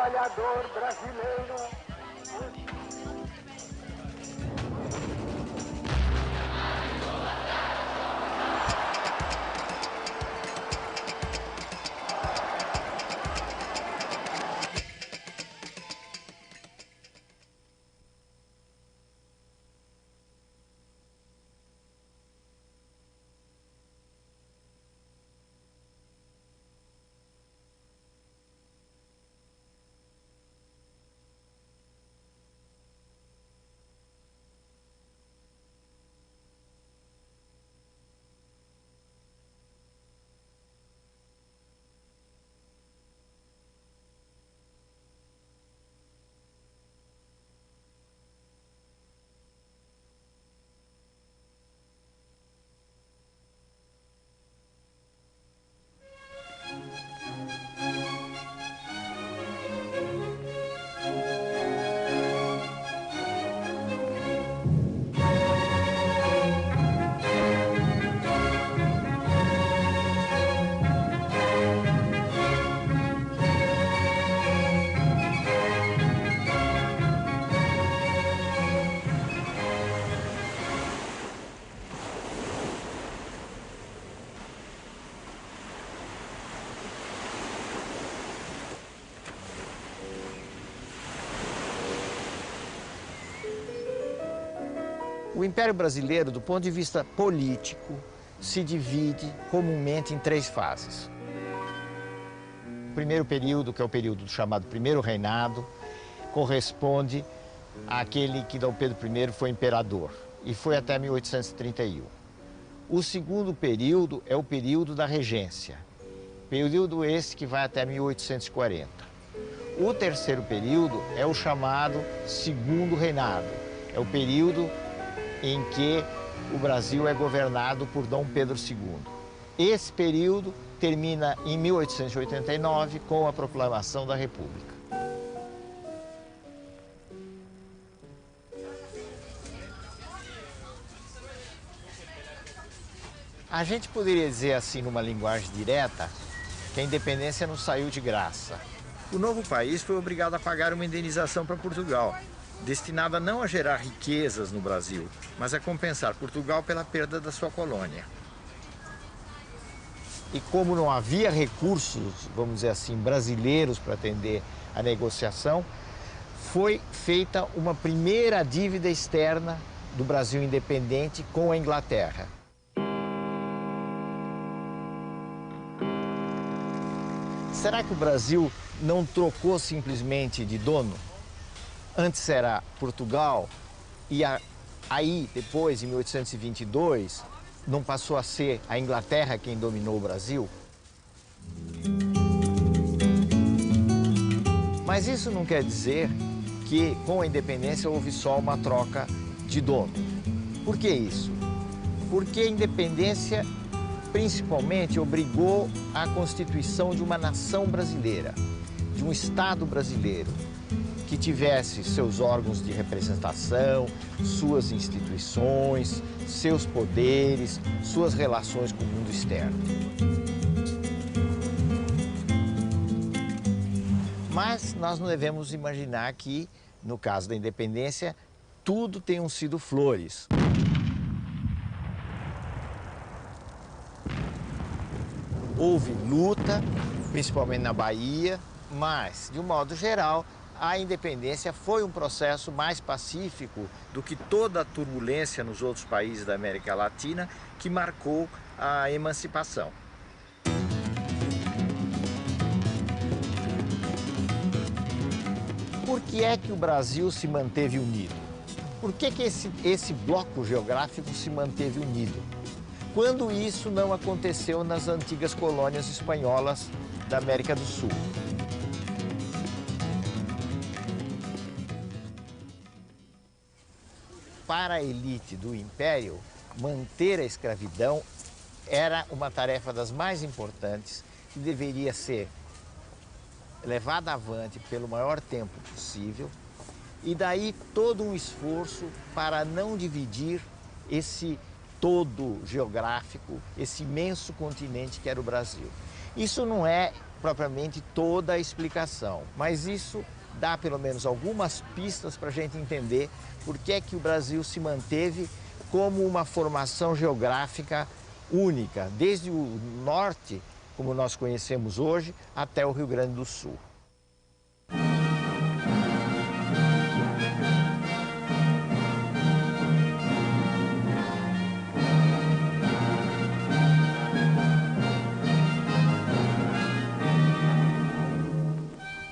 trabalhador brasileiro. O Império Brasileiro, do ponto de vista político, se divide comumente em três fases. O primeiro período, que é o período chamado Primeiro Reinado, corresponde àquele que Dom Pedro I foi imperador, e foi até 1831. O segundo período é o período da regência, período esse que vai até 1840. O terceiro período é o chamado Segundo Reinado, é o período em que o Brasil é governado por Dom Pedro II. Esse período termina em 1889 com a proclamação da República. A gente poderia dizer assim, numa linguagem direta, que a independência não saiu de graça. O novo país foi obrigado a pagar uma indenização para Portugal, destinada não a gerar riquezas no Brasil, mas a compensar Portugal pela perda da sua colônia. E como não havia recursos, vamos dizer assim, brasileiros para atender a negociação, foi feita uma primeira dívida externa do Brasil independente com a Inglaterra. Será que o Brasil não trocou simplesmente de dono? Antes era Portugal e aí, depois, em 1822, não passou a ser a Inglaterra quem dominou o Brasil? Mas isso não quer dizer que com a independência houve só uma troca de dono. Por que isso? Porque a independência principalmente obrigou à constituição de uma nação brasileira, de um Estado brasileiro, que tivesse seus órgãos de representação, suas instituições, seus poderes, suas relações com o mundo externo. Mas nós não devemos imaginar que, no caso da independência, tudo tenham sido flores. Houve luta, principalmente na Bahia, mas, de um modo geral, a independência foi um processo mais pacífico do que toda a turbulência nos outros países da América Latina que marcou a emancipação. Por que é que o Brasil se manteve unido? Por que esse bloco geográfico se manteve unido? Quando isso não aconteceu nas antigas colônias espanholas da América do Sul? Para a elite do Império, manter a escravidão era uma tarefa das mais importantes que deveria ser levada avante pelo maior tempo possível, e daí todo um esforço para não dividir esse todo geográfico, esse imenso continente que era o Brasil. Isso não é propriamente toda a explicação, mas isso dá pelo menos algumas pistas para a gente entender por que é que o Brasil se manteve como uma formação geográfica única, desde o norte, como nós conhecemos hoje, até o Rio Grande do Sul.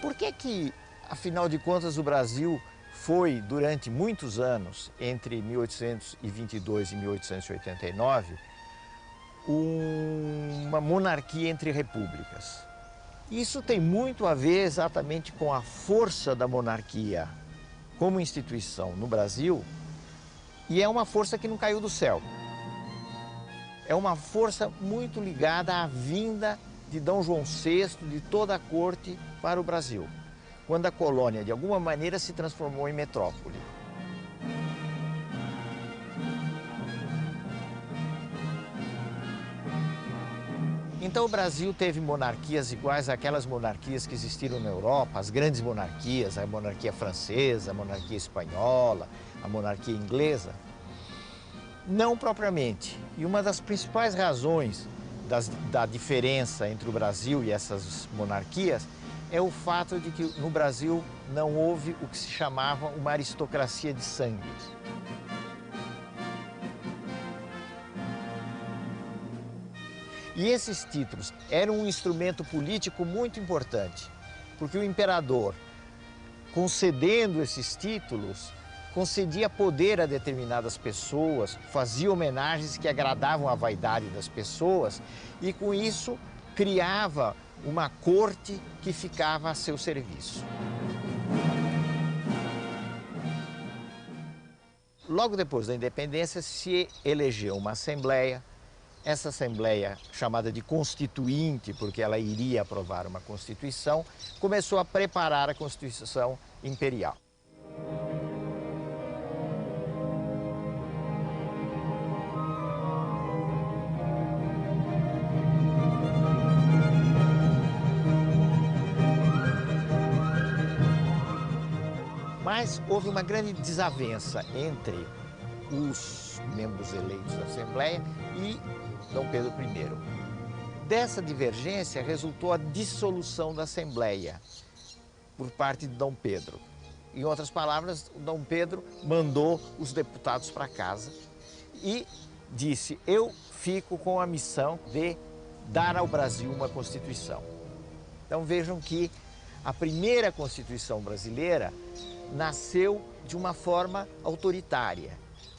Por que, afinal de contas, o Brasil foi, durante muitos anos, entre 1822 e 1889, uma monarquia entre repúblicas? Isso tem muito a ver exatamente com a força da monarquia como instituição no Brasil, e é uma força que não caiu do céu. É uma força muito ligada à vinda de D. João VI, de toda a corte, para o Brasil, quando a colônia, de alguma maneira, se transformou em metrópole. Então o Brasil teve monarquias iguais àquelas monarquias que existiram na Europa, as grandes monarquias, a monarquia francesa, a monarquia espanhola, a monarquia inglesa. Não propriamente. E uma das principais razões da diferença entre o Brasil e essas monarquias é o fato de que no Brasil não houve o que se chamava uma aristocracia de sangue. E esses títulos eram um instrumento político muito importante, porque o imperador, concedendo esses títulos, concedia poder a determinadas pessoas, fazia homenagens que agradavam a vaidade das pessoas e, com isso, criava uma corte que ficava a seu serviço. Logo depois da independência, se elegeu uma assembleia. Essa assembleia, chamada de Constituinte, porque ela iria aprovar uma Constituição, começou a preparar a Constituição Imperial. Mas houve uma grande desavença entre os membros eleitos da Assembleia e Dom Pedro I. Dessa divergência resultou a dissolução da Assembleia por parte de Dom Pedro. Em outras palavras, Dom Pedro mandou os deputados para casa e disse: eu fico com a missão de dar ao Brasil uma Constituição. Então vejam que a primeira Constituição brasileira nasceu de uma forma autoritária,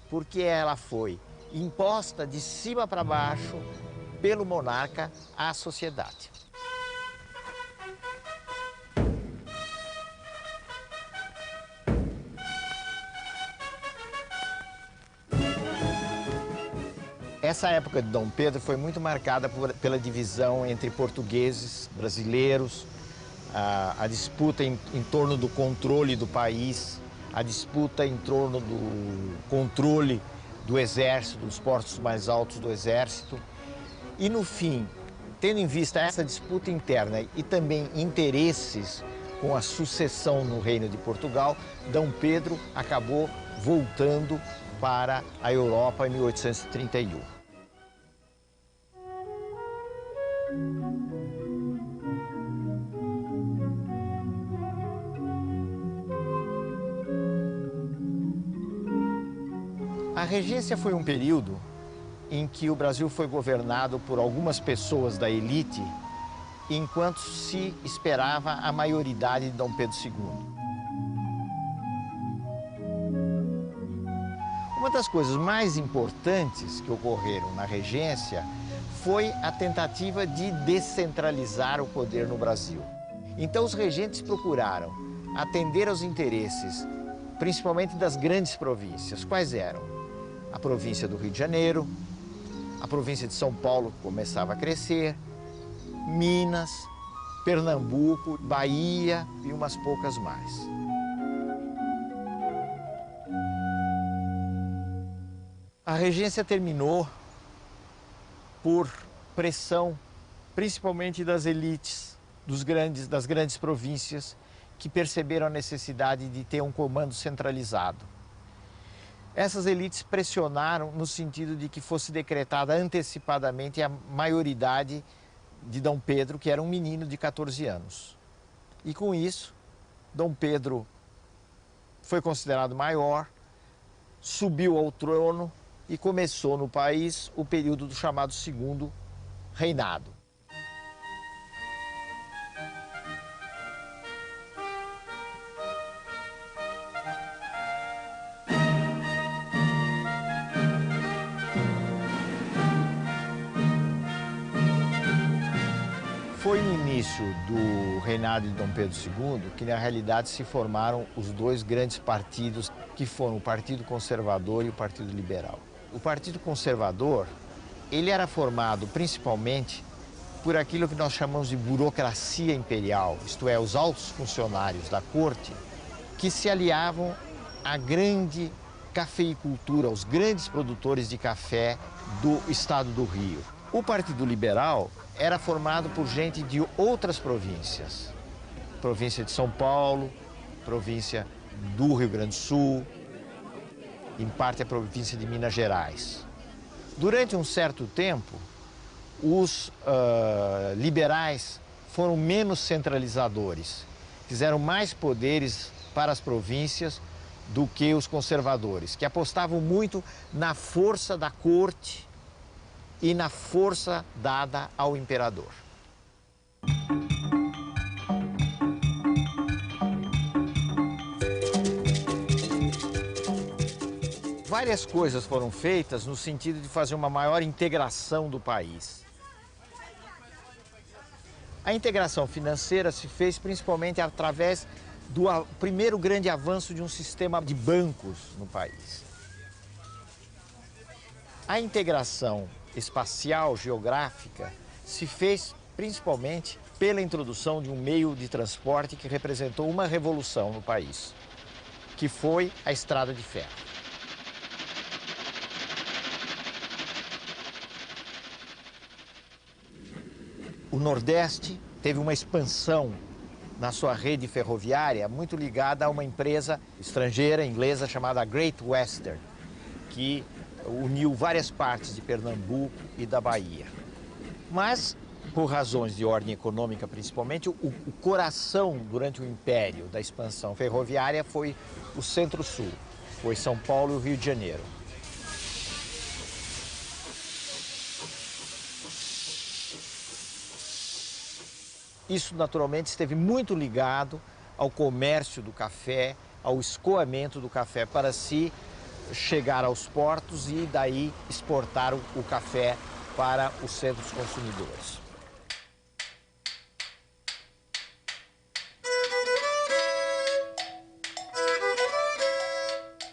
porque ela foi imposta de cima para baixo pelo monarca à sociedade. Essa época de Dom Pedro foi muito marcada pela divisão entre portugueses, brasileiros, a disputa em torno do controle do país, a disputa em torno do controle do exército, dos postos mais altos do exército. E, no fim, tendo em vista essa disputa interna e também interesses com a sucessão no Reino de Portugal, Dom Pedro acabou voltando para a Europa em 1831. A regência foi um período em que o Brasil foi governado por algumas pessoas da elite, enquanto se esperava a maioridade de Dom Pedro II. Uma das coisas mais importantes que ocorreram na regência foi a tentativa de descentralizar o poder no Brasil. Então os regentes procuraram atender aos interesses, principalmente das grandes províncias. Quais eram? A província do Rio de Janeiro, a província de São Paulo, que começava a crescer, Minas, Pernambuco, Bahia e umas poucas mais. A regência terminou por pressão, principalmente das elites, das grandes províncias que perceberam a necessidade de ter um comando centralizado. Essas elites pressionaram no sentido de que fosse decretada antecipadamente a maioridade de Dom Pedro, que era um menino de 14 anos. E com isso, Dom Pedro foi considerado maior, subiu ao trono e começou no país o período do chamado Segundo Reinado. Foi no início do reinado de Dom Pedro II que, na realidade, se formaram os dois grandes partidos, que foram o Partido Conservador e o Partido Liberal. O Partido Conservador, ele era formado principalmente por aquilo que nós chamamos de burocracia imperial, isto é, os altos funcionários da corte, que se aliavam à grande cafeicultura, aos grandes produtores de café do estado do Rio. O Partido Liberal era formado por gente de outras províncias. Província de São Paulo, província do Rio Grande do Sul, em parte a província de Minas Gerais. Durante um certo tempo, os liberais foram menos centralizadores, fizeram mais poderes para as províncias do que os conservadores, que apostavam muito na força da corte e na força dada ao imperador. Várias coisas foram feitas no sentido de fazer uma maior integração do país. A integração financeira se fez principalmente através do primeiro grande avanço de um sistema de bancos no país. A integração espacial, geográfica, se fez principalmente pela introdução de um meio de transporte que representou uma revolução no país, que foi a estrada de ferro. O Nordeste teve uma expansão na sua rede ferroviária muito ligada a uma empresa estrangeira, inglesa, chamada Great Western, que uniu várias partes de Pernambuco e da Bahia. Mas, por razões de ordem econômica principalmente, o coração durante o império da expansão ferroviária foi o Centro-Sul, foi São Paulo e o Rio de Janeiro. Isso, naturalmente, esteve muito ligado ao comércio do café, ao escoamento do café para se chegar aos portos e daí exportar o café para os centros consumidores.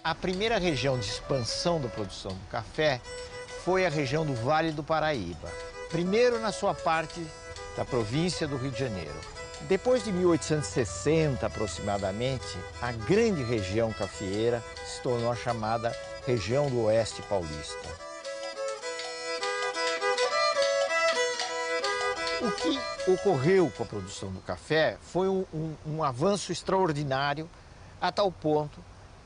A primeira região de expansão da produção do café foi a região do Vale do Paraíba. Primeiro na sua parte da província do Rio de Janeiro. Depois de 1860, aproximadamente, a grande região cafeeira se tornou a chamada região do Oeste Paulista. O que ocorreu com a produção do café foi um avanço extraordinário, a tal ponto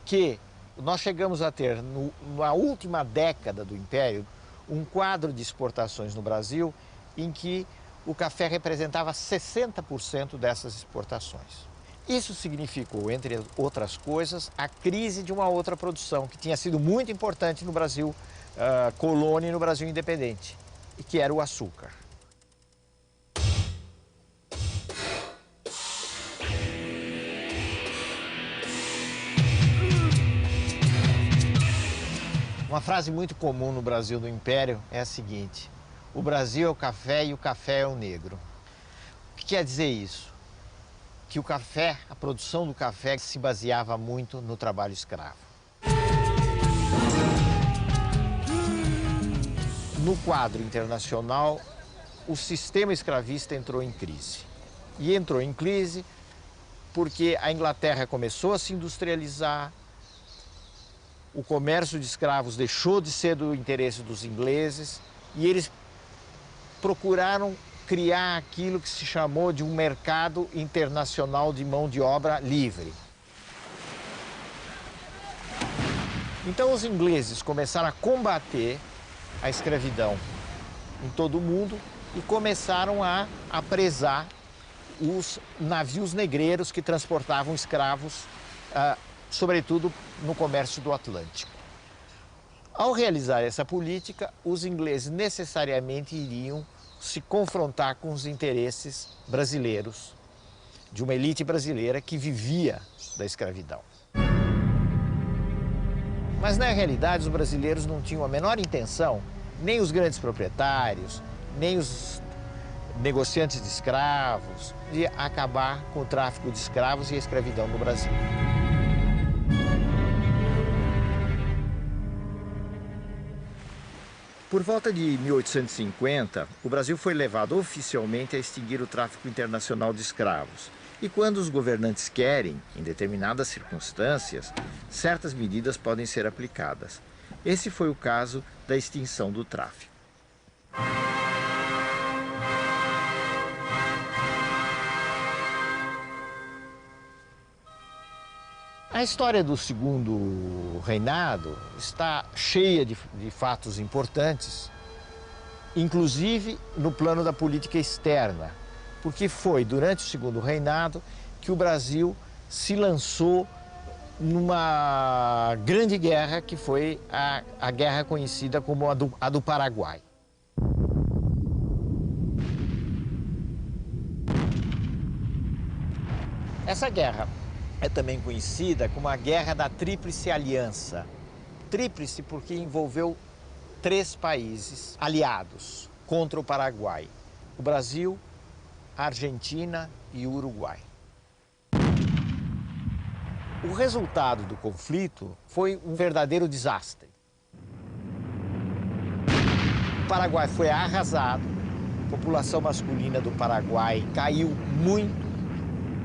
que nós chegamos a ter, na última década do Império, um quadro de exportações no Brasil em que o café representava 60% dessas exportações. Isso significou, entre outras coisas, a crise de uma outra produção que tinha sido muito importante no Brasil colônia e no Brasil independente, e que era o açúcar. Uma frase muito comum no Brasil do Império é a seguinte: o Brasil é o café e o café é o negro. O que quer dizer isso? Que o café, a produção do café se baseava muito no trabalho escravo. No quadro internacional, o sistema escravista entrou em crise. E entrou em crise porque a Inglaterra começou a se industrializar, o comércio de escravos deixou de ser do interesse dos ingleses e eles procuraram criar aquilo que se chamou de um mercado internacional de mão de obra livre. Então os ingleses começaram a combater a escravidão em todo o mundo e começaram a apresar os navios negreiros que transportavam escravos, sobretudo no comércio do Atlântico. Ao realizar essa política, os ingleses necessariamente iriam se confrontar com os interesses brasileiros, de uma elite brasileira que vivia da escravidão. Mas, na realidade, os brasileiros não tinham a menor intenção, nem os grandes proprietários, nem os negociantes de escravos, de acabar com o tráfico de escravos e a escravidão no Brasil. Por volta de 1850, o Brasil foi levado oficialmente a extinguir o tráfico internacional de escravos. E quando os governantes querem, em determinadas circunstâncias, certas medidas podem ser aplicadas. Esse foi o caso da extinção do tráfico. A história do Segundo Reinado está cheia de fatos importantes, inclusive no plano da política externa, porque foi durante o Segundo Reinado que o Brasil se lançou numa grande guerra, que foi a guerra conhecida como a do Paraguai. Essa guerra é também conhecida como a Guerra da Tríplice Aliança. Tríplice porque envolveu 3 países aliados contra o Paraguai: o Brasil, a Argentina e o Uruguai. O resultado do conflito foi um verdadeiro desastre. O Paraguai foi arrasado, a população masculina do Paraguai caiu muito,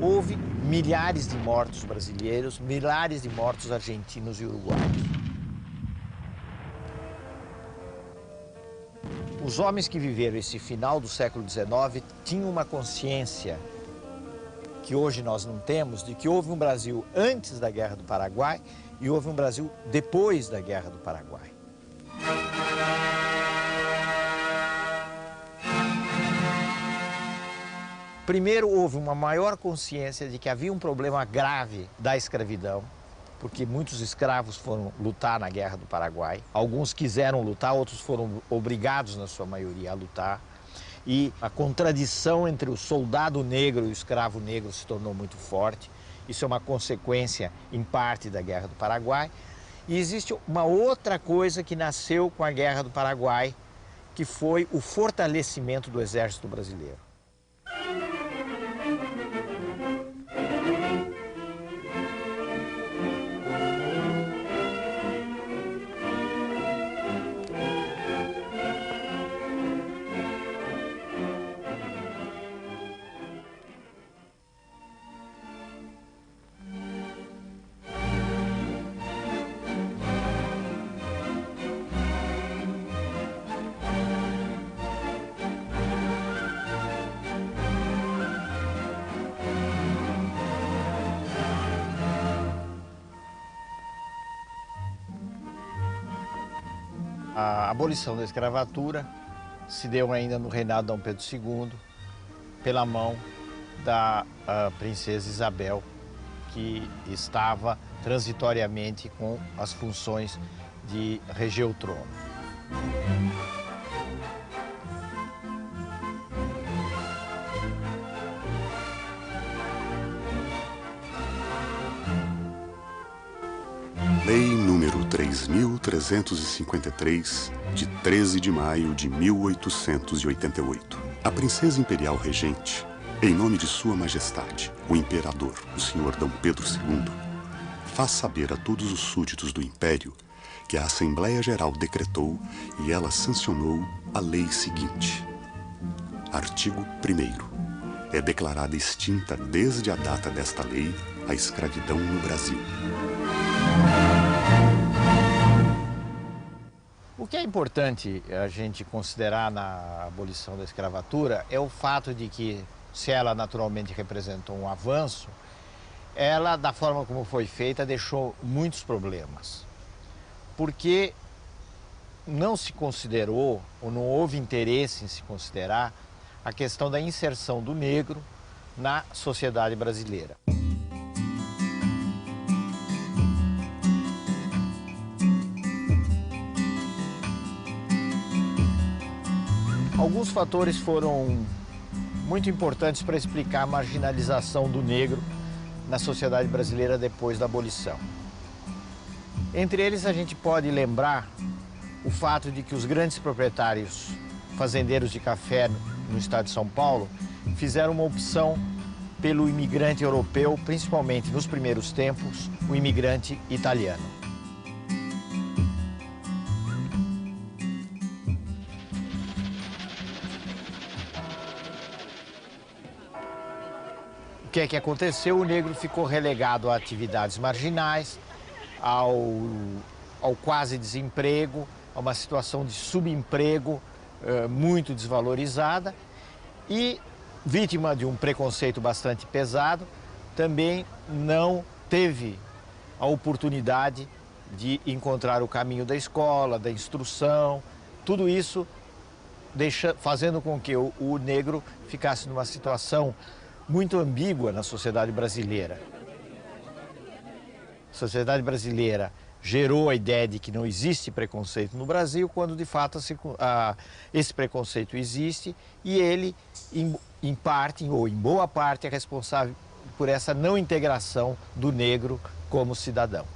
houve milhares de mortos brasileiros, milhares de mortos argentinos e uruguaios. Os homens que viveram esse final do século XIX tinham uma consciência que hoje nós não temos, de que houve um Brasil antes da Guerra do Paraguai e houve um Brasil depois da Guerra do Paraguai. Primeiro, houve uma maior consciência de que havia um problema grave da escravidão, porque muitos escravos foram lutar na Guerra do Paraguai. Alguns quiseram lutar, outros foram obrigados, na sua maioria, a lutar. E a contradição entre o soldado negro e o escravo negro se tornou muito forte. Isso é uma consequência, em parte, da Guerra do Paraguai. E existe uma outra coisa que nasceu com a Guerra do Paraguai, que foi o fortalecimento do Exército Brasileiro. A abolição da escravatura se deu ainda no reinado de Dom Pedro II, pela mão da princesa Isabel, que estava transitoriamente com as funções de reger o trono. Lei número 3.353, de 13 de maio de 1888. A princesa imperial regente, em nome de Sua Majestade, o Imperador, o Sr. D. Pedro II, faz saber a todos os súditos do Império que a Assembleia Geral decretou e ela sancionou a lei seguinte. Artigo 1º. É declarada extinta desde a data desta lei a escravidão no Brasil. O que é importante a gente considerar na abolição da escravatura é o fato de que, se ela naturalmente representou um avanço, ela, da forma como foi feita, deixou muitos problemas. Porque não se considerou, ou não houve interesse em se considerar, a questão da inserção do negro na sociedade brasileira. Alguns fatores foram muito importantes para explicar a marginalização do negro na sociedade brasileira depois da abolição. Entre eles, a gente pode lembrar o fato de que os grandes proprietários fazendeiros de café no estado de São Paulo fizeram uma opção pelo imigrante europeu, principalmente nos primeiros tempos, o imigrante italiano. O que é que aconteceu? O negro ficou relegado a atividades marginais, ao quase desemprego, a uma situação de subemprego muito desvalorizada e, vítima de um preconceito bastante pesado, também não teve a oportunidade de encontrar o caminho da escola, da instrução, tudo isso fazendo com que o negro ficasse numa situação muito ambígua na sociedade brasileira. A sociedade brasileira gerou a ideia de que não existe preconceito no Brasil, quando de fato esse preconceito existe e ele, em parte ou em boa parte, é responsável por essa não integração do negro como cidadão.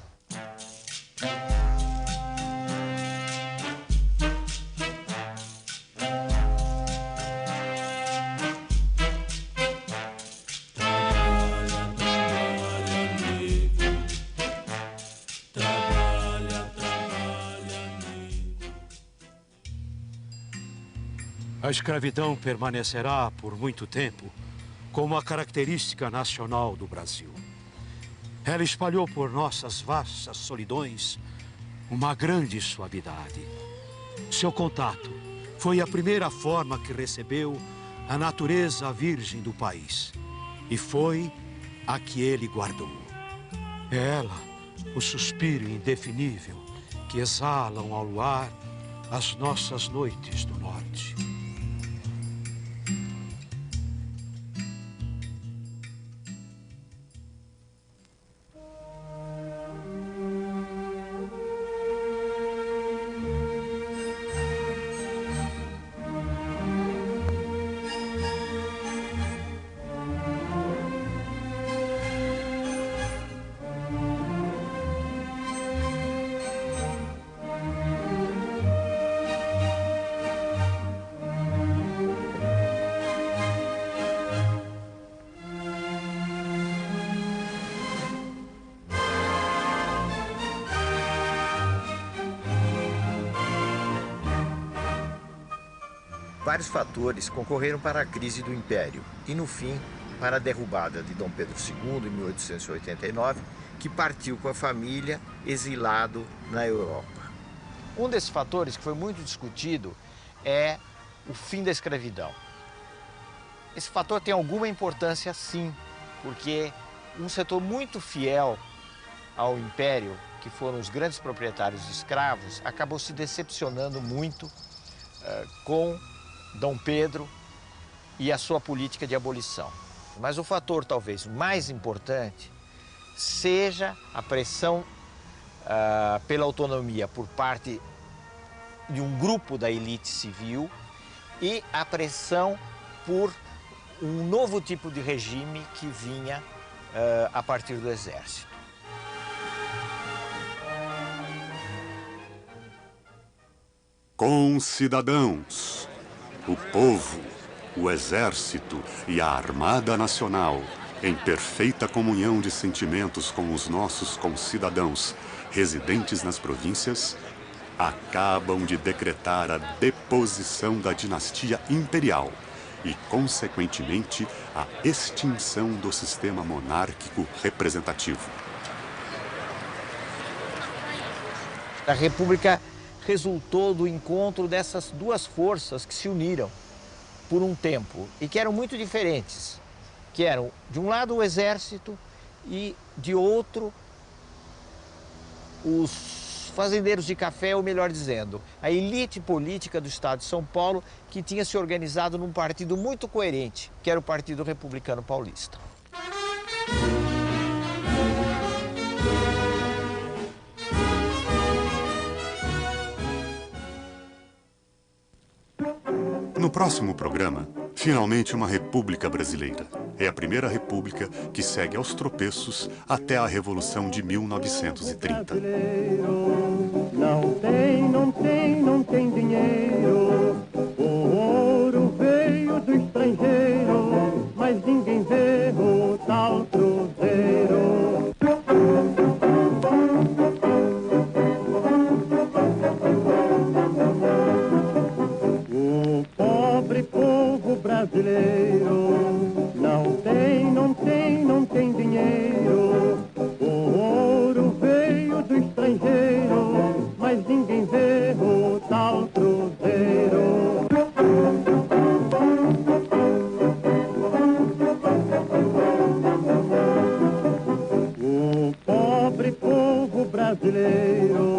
A escravidão permanecerá por muito tempo como a característica nacional do Brasil. Ela espalhou por nossas vastas solidões uma grande suavidade. Seu contato foi a primeira forma que recebeu a natureza virgem do país e foi a que ele guardou. É ela, o suspiro indefinível que exalam ao luar as nossas noites do norte. Vários fatores concorreram para a crise do Império e, no fim, para a derrubada de Dom Pedro II em 1889, que partiu com a família exilado na Europa. Um desses fatores que foi muito discutido é o fim da escravidão. Esse fator tem alguma importância, sim, porque um setor muito fiel ao Império, que foram os grandes proprietários de escravos, acabou se decepcionando muito com Dom Pedro e a sua política de abolição. Mas o fator talvez mais importante seja a pressão pela autonomia por parte de um grupo da elite civil e a pressão por um novo tipo de regime que vinha a partir do exército. Concidadãos, o povo, o exército e a Armada Nacional, em perfeita comunhão de sentimentos com os nossos concidadãos residentes nas províncias, acabam de decretar a deposição da dinastia imperial e, consequentemente, a extinção do sistema monárquico representativo. A República resultou do encontro dessas duas forças que se uniram por um tempo e que eram muito diferentes, que eram, de um lado, o exército e, de outro, os fazendeiros de café, ou melhor dizendo, a elite política do estado de São Paulo, que tinha se organizado num partido muito coerente, que era o Partido Republicano Paulista. No próximo programa, finalmente uma república brasileira. É a primeira república que segue aos tropeços até a Revolução de 1930. Não tem dinheiro. O ouro veio do estrangeiro, mas ninguém vê o tal cruzeiro. O pobre povo brasileiro não tem dinheiro. O ouro veio do estrangeiro, mas ninguém vê o tal cruzeiro. O pobre povo brasileiro